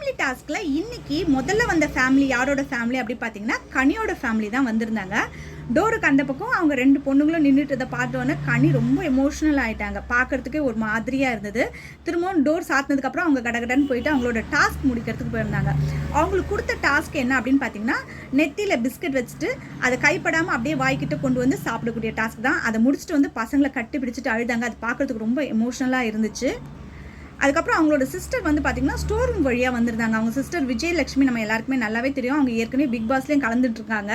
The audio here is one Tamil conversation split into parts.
ஃபேமிலி டாஸ்க்ல இன்னைக்கு முதல்ல வந்த ஃபேமிலி யாரோட ஃபேமிலி அப்படி பார்த்தீங்கன்னா கனியோட ஃபேமிலி தான் வந்திருந்தாங்க. டோருக்கு அந்த பக்கம் அவங்க 2 பொண்ணுங்களும் நின்றுட்டு பார்த்தோன்னே கனி ரொம்ப எமோஷனல் ஆகிட்டாங்க. பார்க்கறதுக்கே ஒரு மாதிரியாக இருந்தது. திரும்பவும் டோர் சாத்தினதுக்கப்புறம் அவங்க கடகடன்னு போயிட்டு அவங்களோட டாஸ்க் முடிக்கிறதுக்கு போயிருந்தாங்க. அவங்களுக்கு கொடுத்த டாஸ்க் என்ன அப்படின்னு பார்த்தீங்கன்னா, நெத்தியில் பிஸ்கட் வச்சுட்டு அதை கைப்படாமல் அப்படியே வாய்க்கிட்ட கொண்டு வந்து சாப்பிடக்கூடிய டாஸ்க் தான். அதை முடிச்சுட்டு வந்து பசங்களை கட்டி பிடிச்சிட்டு அழுதாங்க. அது பார்க்கறதுக்கு ரொம்ப எமோஷனலாக இருந்துச்சு. அதுக்கப்புறம் அவங்களோட சிஸ்டர் வந்து பார்த்தீங்கன்னா ஸ்டோர் ரூம் வழியாக வந்திருந்தாங்க. அவங்க சிஸ்டர் விஜயலட்சுமி நம்ம எல்லாருக்குமே நல்லாவே தெரியும். அவங்க ஏற்கனவே பிக் பாஸ்லேயும் கலந்துட்டு இருக்காங்க.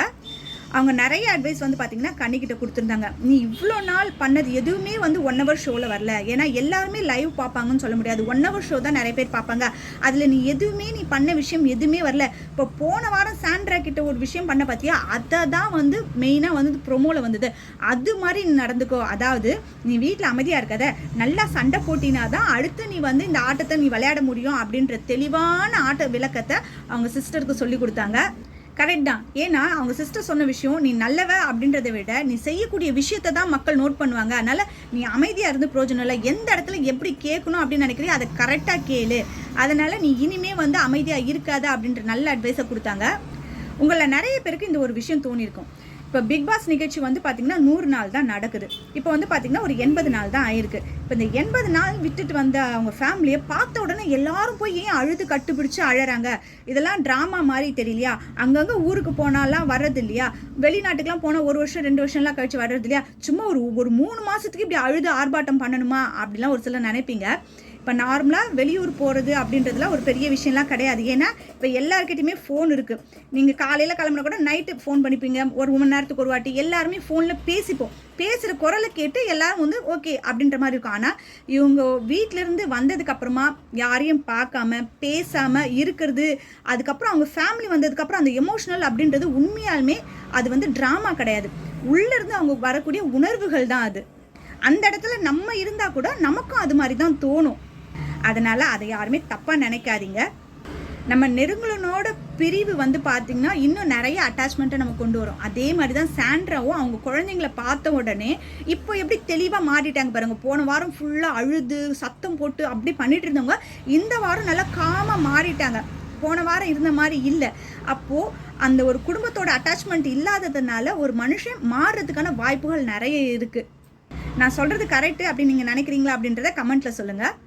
அவங்க நிறைய அட்வைஸ் வந்து பார்த்தீங்கன்னா கண்ணிக்கிட்ட கொடுத்துருந்தாங்க. நீ இவ்வளோ நாள் பண்ணது எதுவுமே வந்து 1 hour ஷோவில் வரல. ஏன்னா எல்லாருமே லைவ் பார்ப்பாங்கன்னு சொல்ல முடியாது. 1 hour ஷோ தான் நிறைய பேர் பார்ப்பாங்க. அதில் நீ பண்ண விஷயம் எதுவுமே வரல. இப்போ போன வாரம் சாண்ட்ரா கிட்ட ஒரு விஷயம் பண்ண பார்த்தியா, அதை தான் வந்து மெயினாக வந்து ப்ரொமோவில் வந்தது. அது மாதிரி நீ நடந்துக்கோ. அதாவது நீ வீட்டில் அமைதியாக இருக்காத, நல்லா சண்டை போட்டினா தான் அடுத்து நீ வந்து இந்த ஆட்டத்தை நீ விளையாட முடியும் அப்படின்ற தெளிவான ஆட்ட விளக்கத்தை அவங்க சிஸ்டருக்கு சொல்லி கொடுத்தாங்க. கரெக்ட் தான். ஏன்னா அவங்க சிஸ்டர் சொன்ன விஷயம், நீ நல்லவ அப்படின்றத விட நீ செய்யக்கூடிய விஷயத்தை தான் மக்கள் நோட் பண்ணுவாங்க. அதனால் நீ அமைதியாக இருந்து பிரயோஜனம் இல்லை. எந்த இடத்துல எப்படி கேட்கணும் அப்படின்னு நினைக்கிறீ அதை கரெக்டாக கேளு. அதனால் நீ இனிமே வந்து அமைதியாக இருக்காத அப்படின்ற நல்ல அட்வைஸை கொடுத்தாங்க. உங்களை நிறைய பேருக்கு இந்த ஒரு விஷயம் தோணியிருக்கும். இப்போ பிக் பாஸ் நிகழ்ச்சி வந்து பார்த்திங்கன்னா 100 நாள் தான் நடக்குது. இப்போ வந்து பார்த்திங்கன்னா ஒரு 80 நாள் தான் ஆயிருக்கு. இப்போ இந்த 80 நாள் விட்டுட்டு வந்த அவங்க ஃபேமிலியை பார்த்த உடனே எல்லாரும் போய் ஏன் அழுது கட்டுப்பிடிச்சு அழறாங்க? இதெல்லாம் ட்ராமா மாதிரி தெரியலையா? அங்கங்கே ஊருக்கு போனாலாம் வர்றது இல்லையா? வெளிநாட்டுக்கெலாம் போனால் 1 வருஷம் 2 வருஷம்லாம் கழிச்சு வர்றது இல்லையா? சும்மா ஒரு 3 மாதத்துக்கு இப்படி அழுது ஆர்ப்பாட்டம் பண்ணணுமா அப்படிலாம் ஒரு சிலர் நினைப்பீங்க. இப்போ நார்மலாக வெளியூர் போகிறது அப்படின்றதுலாம் ஒரு பெரிய விஷயம்லாம் கிடையாது. ஏன்னா இப்போ எல்லாருக்கிட்டையுமே ஃபோன் இருக்குது. நீங்கள் காலையில் கிளம்புனா கூட நைட்டு ஃபோன் பண்ணிப்பீங்க. ஒரு மணி நேரத்துக்கு ஒரு வாட்டி எல்லாருமே ஃபோனில் பேசிப்போம். பேசுகிற குரலை கேட்டு எல்லாரும் வந்து ஓகே அப்படின்ற மாதிரி இருக்கும். ஆனால் இவங்க வீட்டிலேருந்து வந்ததுக்கப்புறமா யாரையும் பார்க்காம பேசாமல் இருக்கிறது, அதுக்கப்புறம் அவங்க ஃபேமிலி வந்ததுக்கப்புறம் அந்த எமோஷ்னல் அப்படின்றது உண்மையாலுமே அது வந்து ட்ராமா கிடையாது. உள்ளேருந்து அவங்க வரக்கூடிய உணர்வுகள் தான் அது. அந்த இடத்துல நம்ம இருந்தால் கூட நமக்கும் அது மாதிரி தான் தோணும். அதனால் அதை யாருமே தப்பாக நினைக்காதீங்க. நம்ம நெருங்கலனோட பிரிவு வந்து பார்த்திங்கன்னா இன்னும் நிறைய அட்டாச்மெண்ட்டை நம்ம கொண்டு வரும். அதே மாதிரி தான் சாண்ட்ராவும் அவங்க குழந்தைங்களை பார்த்த உடனே இப்போ எப்படி தெளிவாக மாறிட்டாங்க பாருங்கள். போன வாரம் ஃபுல்லாக அழுது சத்தம் போட்டு அப்படி பண்ணிட்டு இருந்தவங்க இந்த வாரம் நல்லா காமாக மாறிட்டாங்க. போன வாரம் இருந்த மாதிரி இல்லை. அப்போது அந்த ஒரு குடும்பத்தோட அட்டாச்மெண்ட் இல்லாததுனால ஒரு மனுஷன் மாறுறதுக்கான வாய்ப்புகள் நிறைய இருக்குது. நான் சொல்கிறது கரெக்டு அப்படின்னு நீங்கள் நினைக்கிறீங்களா அப்படின்றத கமெண்ட்டில் சொல்லுங்கள்.